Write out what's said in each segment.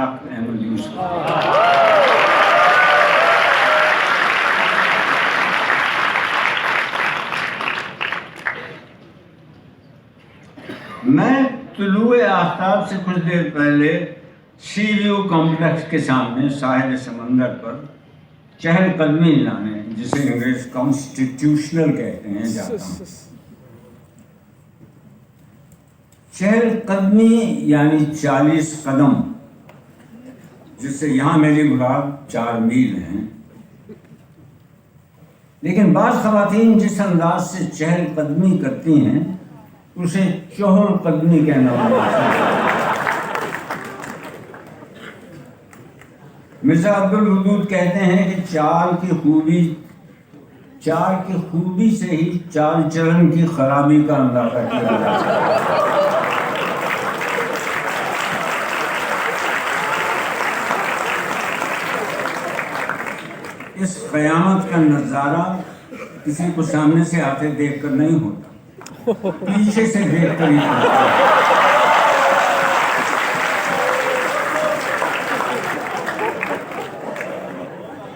इसहाक अहमद यूसुफ। मैं तुलुए आफ्ताब से कुछ देर पहले सी व्यू कॉम्प्लेक्स के सामने साहिल समंदर पर चहलकदमी लाने, जिसे अंग्रेज कॉन्स्टिट्यूशनल कहते हैं, जाता हूँ। चहलकदमी यानी 40 कदम, जिससे यहाँ मेरी मुराद 4 मील हैं। लेकिन बाज़ ख़वातीन जिस अंदाज से चहलकदमी करती हैं उसे चहलकदमी कहना होगा। मिर्ज़ा अब्दुल वदूद कहते हैं कि चाल की खूबी से ही चाल चलन की खराबी का अंदाजा किया जा सकता है। इस क़यामत का नज़ारा किसी को सामने से आते देखकर नहीं होता, पीछे से देखकर ही होता है।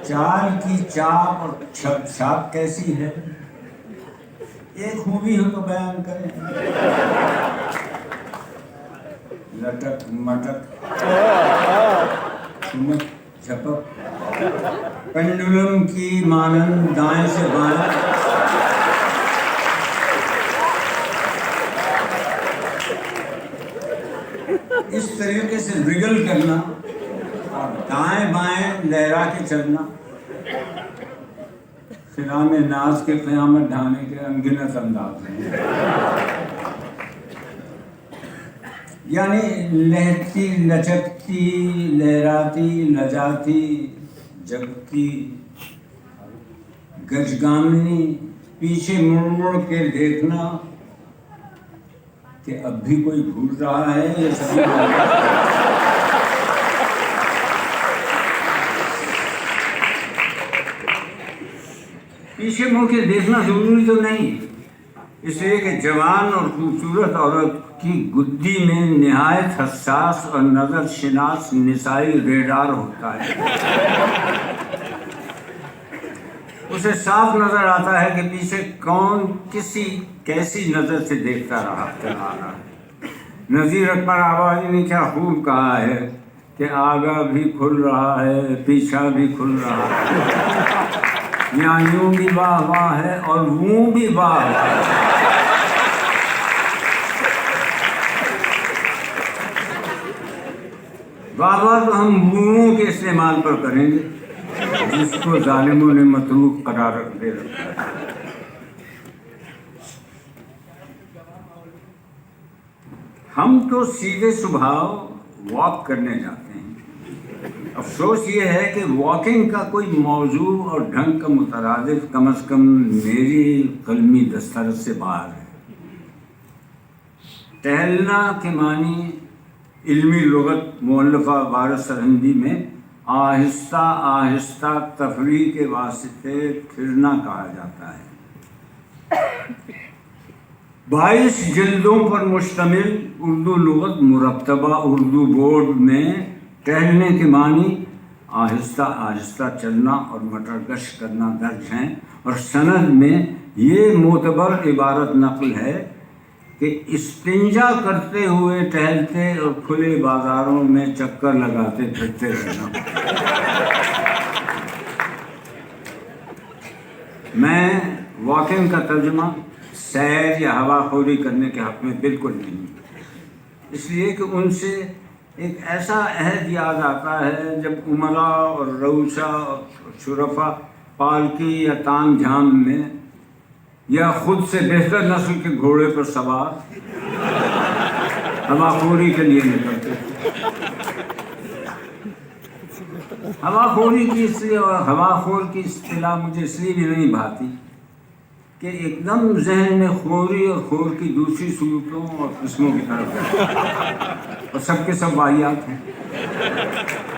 चाल की चाप और छाप कैसी है, एक खूबी हो तो बयान करें। लटक मटक चुमक झपक, पेंडुलम की मानंद दाएं से बाएं, इस तरीके से रिगल करना और दाएं बाएं लहरा के चलना फिराम नाज के क़यामत ढाने के अनगिनत अंदाज हैं। यानी लहती लचकती, लहराती, लजाती, जगती, गजगामिनी, पीछे मुड़ मुड़ के देखना कि अब भी कोई भूल रहा है ये सभी। पीछे मुड़ के देखना जरूरी तो नहीं, इसलिए कि जवान और खूबसूरत औरत की गुद्दी में निहायत हसास और नजर शिनास निसाई रेडार होता है। उसे साफ नजर आता है कि पीछे कौन कैसी नजर से देखता चला रहा है। नज़ीर अकबर आबादी ने क्या खूब कहा है कि आगा भी खुल रहा है, पीछा भी खुल रहा है, यहाँ यूं भी वाह वाह है और वो भी वाह वाह है। वाह वाह तो हम वो के इस्तेमाल पर करेंगे जिसको जालिमों ने मतरूक करार दे रखा है। हम तो सीधे स्वभाव वॉक करने जाते हैं। अफसोस ये है कि वॉकिंग का कोई मौजू और ढंग का मुतरादिफ कम अज़ कम मेरी कलमी दस्तरस से बाहर है। टहलना के मानी इल्मी लुगत मुअल्लफ़ा वारिस सरहिंदी में आहिस्ता आहिस्ता तफरीह के वास्ते फिरना कहा जाता है। 22 जिल्दों पर मुश्तमिल उर्दू लुगत मुरत्तबा उर्दू बोर्ड में टहलने के मानी आहिस्ता आहिस्ता चलना और मटरगश करना दर्ज हैं, और सनद में ये मोतबर इबारत नकल है कि इस्तिंजा करते हुए टहलते और खुले बाजारों में चक्कर लगाते फिरते रहना। मैं वॉकिंग का तर्जुमा सैर या हवाखोरी करने के हक़ में बिल्कुल नहीं, इसलिए कि उनसे एक ऐसा अहद याद आता है जब उमरा और रऊसा और शुरफा पालकी या ताम झाम में या खुद से बेहतर नस्ल के घोड़े पर सवार हवाखोरी के लिए निकलते थे। हवाखोरी की इसलिए और हवाखोर की इस्तिलाह मुझे इसलिए भी नहीं भाती कि एकदम जहन में खोरी और खोर की दूसरी सूरतों और किस्मों की तरफ है, और सबके सब वाहियात हैं।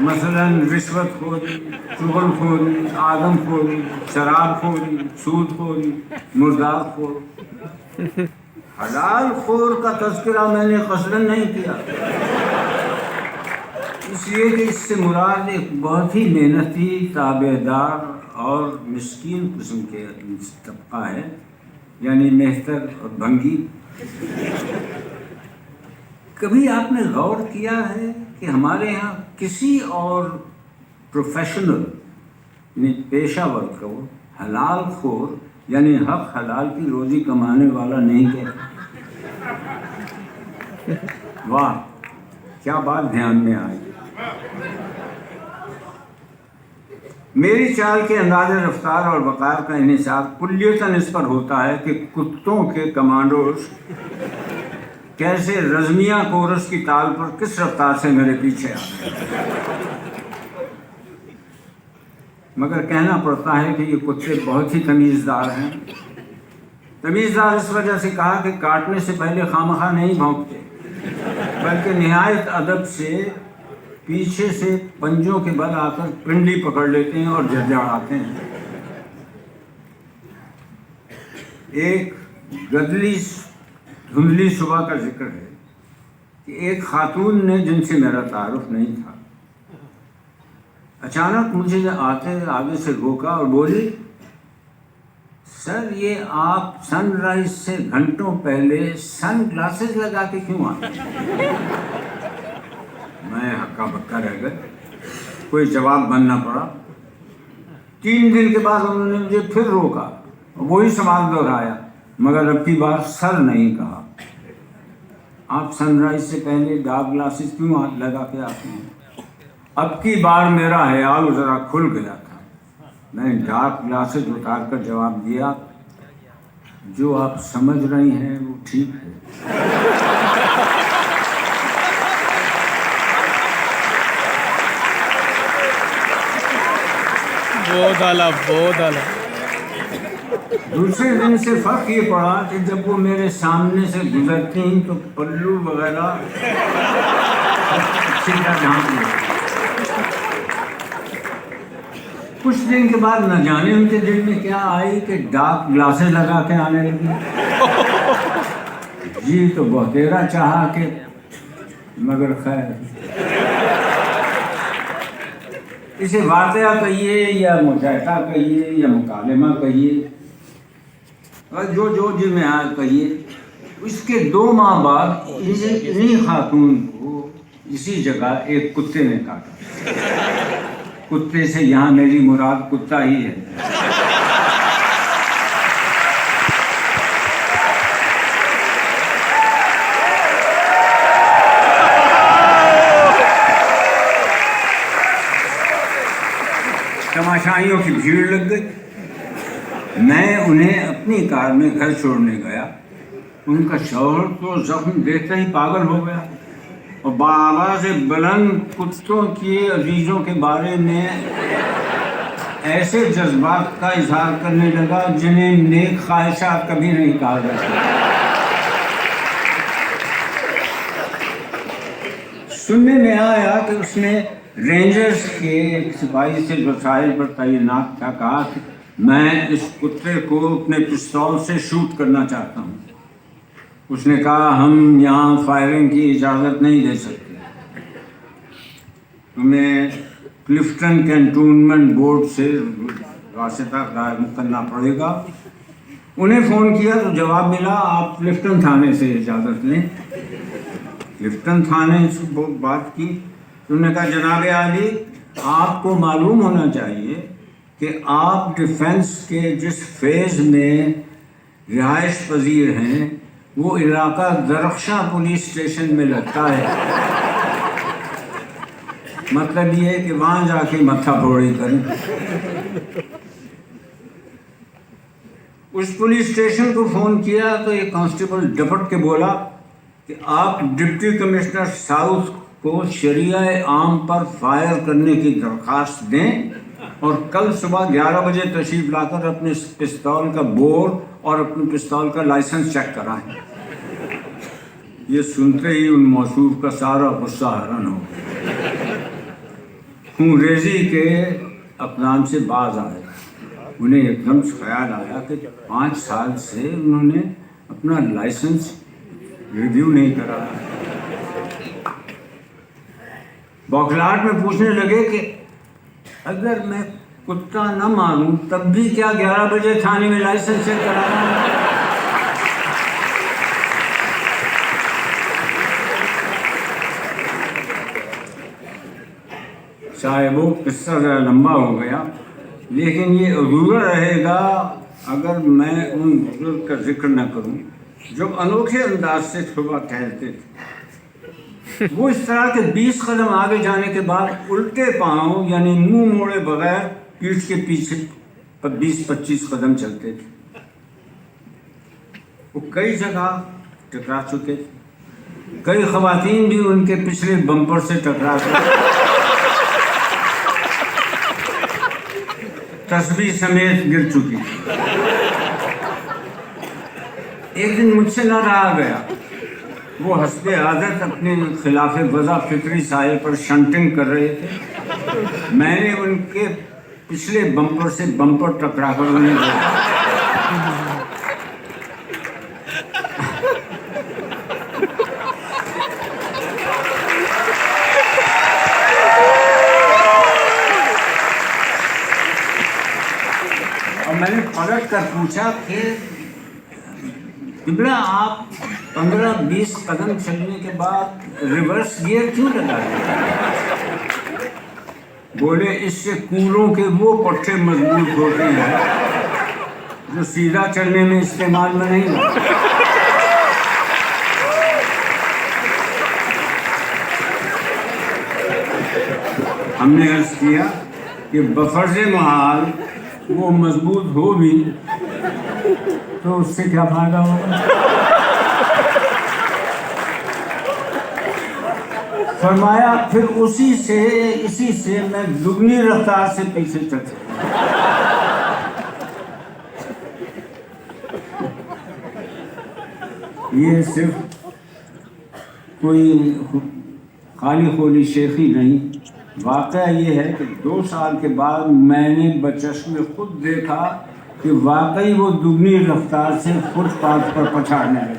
मसलन रिश्वत खोरी, चुगल खोरी, आदम खोरी, शराब खोरी, सूद खोरी, मुर्दार खोर। हलाल खोर का तज़किरा मैंने क़सदन नहीं किया, इसलिए कि इससे मुराद एक बहुत ही मेहनती, ताबेदार और मिस्कीन किस्म के तबका है, यानी मेहतर और भंगी। कभी आपने गौर किया है कि हमारे यहाँ किसी और प्रोफेशनल यानी पेशावर को हलाल खोर यानी हक हलाल की रोजी कमाने वाला नहीं कहता? वाह, क्या बात ध्यान में आई। मेरी चाल के अंदाज़े रफ्तार और वक़ार का इन्हिसार कुल्लियतन इस पर होता है कि कुत्तों के कमांडोज कैसे रज़मिया कोरस की ताल पर किस रफ्तार से मेरे पीछे आ गए। मगर कहना पड़ता है कि ये कुत्ते बहुत ही तमीज़दार हैं। तमीज़दार इस वजह से कहा कि काटने से पहले खामखा नहीं भौंकते, बल्कि निहायत अदब से पीछे से पंजों के बल आकर पिंडली पकड़ लेते हैं और झड़झड़ाते हैं। एक गदली धुंधली सुबह का जिक्र है कि एक खातून ने, जिनसे मेरा तारुफ नहीं था, अचानक मुझे आते आगे से रोका और बोली, सर ये आप सनराइज से घंटों पहले सन ग्लासेस लगा के क्यों आए? मैं हक्का बक्का रह गया, कोई जवाब बनना पड़ा। 3 दिन के बाद उन्होंने मुझे फिर रोका और वही सवाल दोहराया, मगर अब की बार सर नहीं कहा। आप सनराइज से पहले डार्क ग्लासेस क्यों हाथ लगा के आते हैं? अब की बार मेरा ख्याल ज़रा खुल गया था। मैंने डार्क ग्लासेस उतार कर जवाब दिया, जो आप समझ रही हैं वो ठीक है। बहुत आला। दूसरे दिन से फर्क ये पड़ा कि जब वो मेरे सामने से गुजरती तो पल्लू वगैरह कुछ दिन के बाद न जाने उनके दिल में क्या आई कि डार्क ग्लासेस लगा के आने लगी। जी तो बहुतेरा चाहा कि, मगर खैर, इसे वाक़या कहिए या मुजाहिदा कहिए या मुकालमा कहिए, और जो जिसमें कहिए, इसके 2 माह बाद इन्हीं खातून को इसी जगह एक कुत्ते ने काटा। कुत्ते से यहाँ मेरी मुराद कुत्ता ही है। तमाशाइयों की भीड़ लग गई। मैं उन्हें अपनी कार में घर छोड़ने गया। उनका शौहर तो जख्म देखते ही पागल हो गया और बाबा से बुलंद कुत्तों के अजीज़ों के बारे में ऐसे जज्बात का इजहार करने लगा जिन्हें नेक ख्वाहिशात कभी नहीं कहा जा सकता। सुनने में आया कि उसने रेंजर्स के एक सिपाही से जो साहिल पर तैनात था कहा कि मैं इस कुत्ते को अपने पिस्तौल से शूट करना चाहता हूँ। उसने कहा, हम यहाँ फायरिंग की इजाज़त नहीं दे सकते, तुम्हें क्लिफ्टन कैंटोनमेंट बोर्ड से वास्ता कायम करना पड़ेगा। उन्हें फ़ोन किया तो जवाब मिला, आप क्लिफ्टन थाने से इजाज़त लें। क्लिफ्टन थाने से बात की, उन्होंने कहा, जनाब आली, आपको मालूम होना चाहिए कि आप डिफेंस के जिस फेज़ में रिहाइश पजीर हैं वो इलाका दरख्शा पुलिस स्टेशन में लगता है। मतलब ये है कि वहाँ जाके मत्था फोड़ी करें। उस पुलिस स्टेशन को फ़ोन किया तो एक कांस्टेबल डपट के बोला कि आप डिप्टी कमिश्नर साउथ को शरिया आम पर फायर करने की दरख्वास्त दें और कल सुबह 11 बजे तशरीफ लाकर अपने पिस्तौल का बोर और अपने पिस्तौल का लाइसेंस चेक कराएं। ये सुनते ही उन मौसूफ का सारा गुस्सा हरण हो गया। खूंरेजी के अक़दाम से बाज आए। उन्हें एकदम से ख्याल आया कि 5 साल से उन्होंने अपना लाइसेंस रिव्यू नहीं कराया। बौखलाहट में पूछने लगे कि अगर मैं कुत्ता न मारूं तब भी क्या 11 बजे थाने में लाइसेंस चेक कराना? चाहे वो किस्सा ज़रा लंबा हो गया, लेकिन ये अधूरा रहेगा अगर मैं उन बुजुर्ग का जिक्र न करूं जो अनोखे अंदाज से सुबह टहलते थे। वो इस तरह के 20 कदम आगे जाने के बाद उल्टे पांव यानी मुंह मोड़े बगैर पीठ के पीछे 20-25 कदम चलते थे। वो कई जगह टकरा चुके थे, कई खवातीन भी उनके पिछले बम्पर से टकरा चुके, तस्बीह समेत गिर चुकी। एक दिन मुझसे न रहा गया, वो हस्बे आदत अपने खिलाफ वज़ा फिक्री साहिल पर शंटिंग कर रहे थे। मैंने उनके पिछले बम्पर से बम्पर टकरा कर उन्हें दिया। और मैंने पलट कर पूछा कि बिबड़ा आप 15-20 कदम चलने के बाद रिवर्स गियर क्यों लगा दिया? बोले इससे कूलों के वो पट्टे मजबूत होते हैं जो सीधा चलने में इस्तेमाल में नहीं होते। हमने अर्ज किया कि बफर्ज़े महाल वो मजबूत हो भी तो उससे क्या फायदा होगा? फरमाया फिर इसी से मैं दुगनी रफ्तार से पीछे चल सकता। ये सिर्फ कोई खाली खोली शेखी नहीं, वाक़या ये है कि 2 साल के बाद मैंने बचश्मे खुद देखा कि वाकई वो दुगनी रफ्तार से फुटपाथ पर पछाड़ने लगे।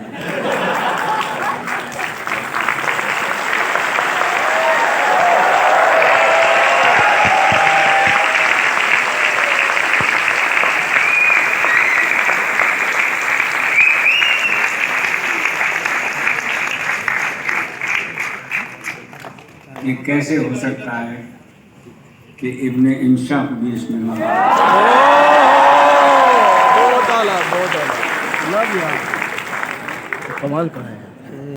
ये कैसे हो सकता है कि इब्ने इंशा को भी इसमें मारा? बहुत आला लव यार, कमाल का है।